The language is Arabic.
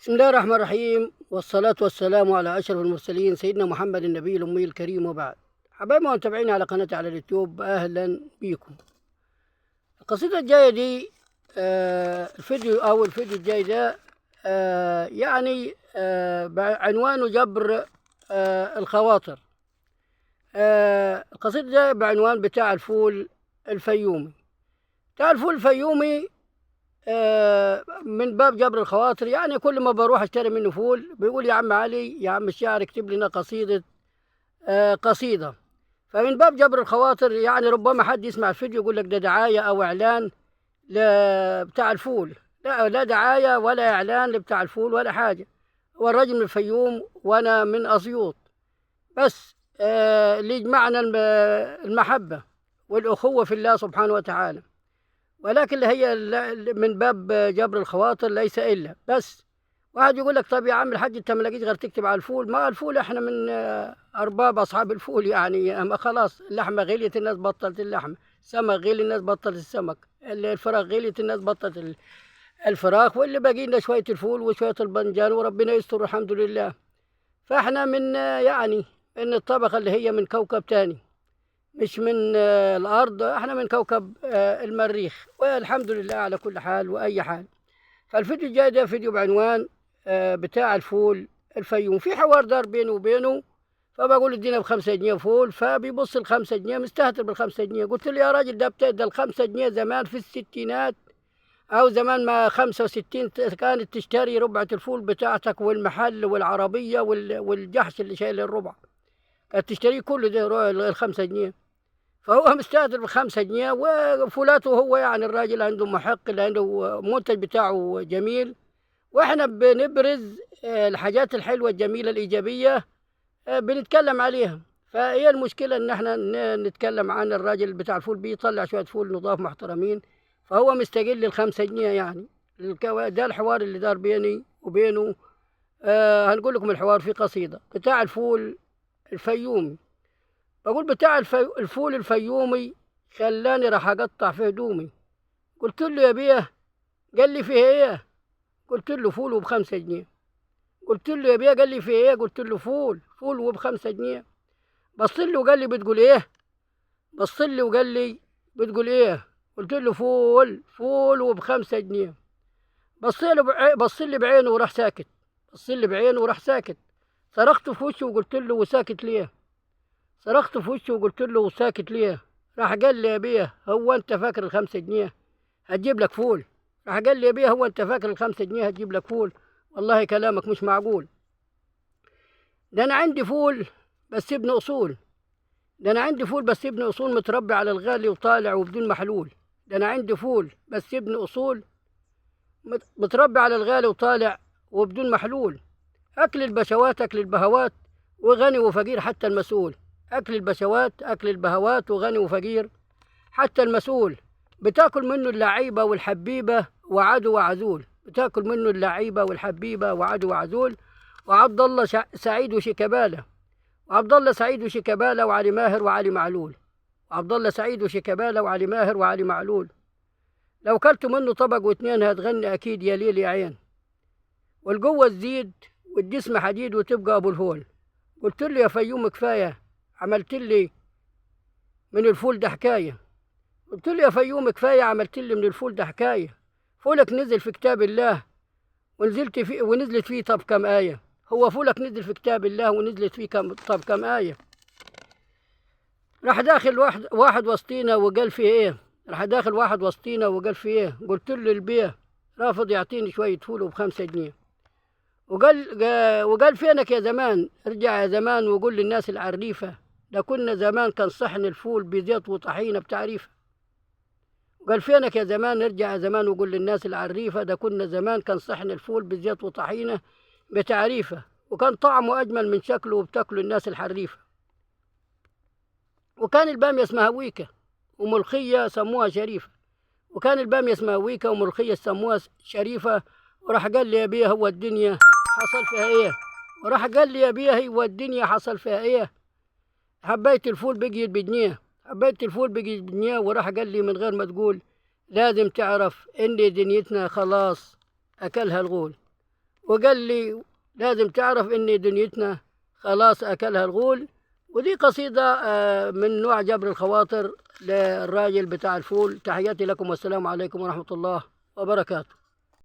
بسم الله الرحمن الرحيم، والصلاة والسلام على أشرف المرسلين سيدنا محمد النبي الأمي الكريم، وبعد. حبايبي ومتابعيني على قناتي على اليوتيوب، أهلا بيكم. القصيدة الجاية دي الفيديو الجاي ده بعنوانه جبر الخواطر. القصيدة ده بعنوان بتاع الفول الفيومي. من باب جبر الخواطر، يعني كل ما بروح اشتري منه فول بيقول: يا عم علي، يا عم الشاعر، اكتب لنا قصيدة. فمن باب جبر الخواطر، يعني ربما حد يسمع الفيديو يقول لك ده دعاية او اعلان بتاع الفول. لا دعاية ولا اعلان لبتاع الفول ولا حاجة. هو الراجل من الفيوم وانا من اسيوط، بس اللي يجمعنا المحبة والاخوة في الله سبحانه وتعالى. ولكن اللي هي من باب جبر الخواطر ليس إلا بس. واحد يقول لك: طب يا عم الحاج، انت ما لقيت غير تكتب على الفول؟ ما الفول احنا من ارباب اصحاب الفول، يعني اما خلاص اللحمه غليت الناس بطلت اللحمه، السمك غلي الناس بطلت السمك، الفراخ غليت الناس بطلت الفراخ، واللي باقي لنا شويه الفول وشويه البنجان وربنا يستر الحمد لله. فاحنا من من الطبقه اللي هي من كوكب تاني، مش من الأرض، احنا من كوكب المريخ، والحمد لله على كل حال وأي حال. فالفيديو الجاي ده فيديو بعنوان بتاع الفول الفيوم. في حوار دار بينه وبينه، فبقول ادينا ب5 جنيه فول، فبيبص ال5 جنيه مستهتر بال5 جنيه. قلت له: يا راجل، ده ال5 جنيه زمان في الستينات، أو زمان ما 65 كانت تشتري ربعة الفول بتاعتك والمحل والعربية والجحش اللي شايل الربع، كانت تشتريه كله ده ال5 جنيه. فهو مستهدر ب5 جنيه وفولاته، هو يعني الراجل عنده محق، اللي عنده منتج بتاعه جميل، واحنا بنبرز الحاجات الحلوة الجميلة الإيجابية، بنتكلم عليها. فهي المشكلة ان احنا نتكلم عن الراجل بتاع الفول، بيطلع شوية فول نضاف محترمين، فهو مستقل ال5 جنيه يعني. ده الحوار اللي دار بيني وبينه. هنقول لكم الحوار في قصيدة بتاع الفول الفيومي. بقول: بتاع الفول الفيومي خلاني راح اقطع في هدومي. قلت له: يا بيه. قال لي: فيه ايه؟ قلت له: فول وب5 جنيه. قلت له: يا بيه. قال لي: فيه ايه؟ قلت له: فول وب5 جنيه. بص لي وقال لي: بتقول ايه؟ بص لي وقال لي: بتقول ايه؟ قلت له: فول وب5 جنيه. بص لي بعينه وراح ساكت. بص لي بعينه وراح ساكت. صرخت في وشه وقلت له: وساكت ليه؟ صرخت في وشه وقلت له: وساكت ليه؟ راح قال لي: يا بيه، هو انت فاكر ال5 جنيه هتجيب لك فول؟ راح قال لي: يا بيه، هو انت فاكر ال5 جنيه هتجيب لك فول؟ والله كلامك مش معقول. ده انا عندي فول بس ابن اصول. ده انا عندي فول بس ابن اصول، متربي على الغالي وطالع وبدون محلول. ده انا عندي فول بس ابن اصول، متربي على الغالي وطالع وبدون محلول. اكل البشوات اكل البهوات، وغني وفقير حتى المسؤول. اكل البشوات اكل البهوات، وغني وفقير حتى المسؤول. بتاكل منه اللعيبة والحبيبة وعدو وعزول. بتاكل منه اللعيبة والحبيبة وعدو وعزول. وعبد الله سعيد وشيكابالا. وعبد الله سعيد وشيكابالا وعلي ماهر وعلي معلول. وعبد الله سعيد وشيكابالا وعلي ماهر وعلي معلول. لو كلت منه طبق واتنين هتغني اكيد يا ليل يا عين. والقوة تزيد والجسم حديد وتبقى ابو الهول. قلت له: يا فيوم كفاية، عملت لي من الفول ده حكاية. قلت له: يا فيوم كفاية، عملت لي من الفول ده حكاية. فولك نزل في كتاب الله ونزلت فيه طب كم آية. هو فولك نزل في كتاب الله ونزلت فيه كم آية. راح داخل واحد وسطينا وقال فيه ايه. راح داخل واحد وسطينا وقال فيه ايه. قلت له: البيه رافض يعطيني شوية فول ب5 جنيه. وقال: فينك يا زمان؟ ارجع يا زمان وقول للناس العريفة، ده كنا زمان كان صحن الفول بزيت وطحينة بتعريفة. قال: فينك يا زمان؟ ارجع يا زمان وقول للناس العريفة، ده كنا زمان كان صحن الفول بزيت وطحينة بتعريفة، وكان طعمه أجمل من شكله وبتاكله الناس الحريفة. وكان البامية اسمها ويكة وملخية سموها شريفة. وكان البامية اسمها ويكة وملخية سموها شريفة. وراح قال لي: يا بيه، هو الدنيا حصل فيها ايه؟ وراح قال لي: يا بيه، هو الدنيا حصل فيها ايه؟ حباية الفول بقيت ب1 جنيه. حباية الفول بقيت ب1 جنيه. وراح قال لي من غير ما تقول: لازم تعرف ان دنيتنا خلاص اكلها الغول. وقال لي لازم تعرف إن دنيتنا خلاص أكلها الغول. ودي قصيدة من نوع جبر الخواطر للراجل بتاع الفول. تحياتي لكم والسلام عليكم ورحمة الله وبركاته.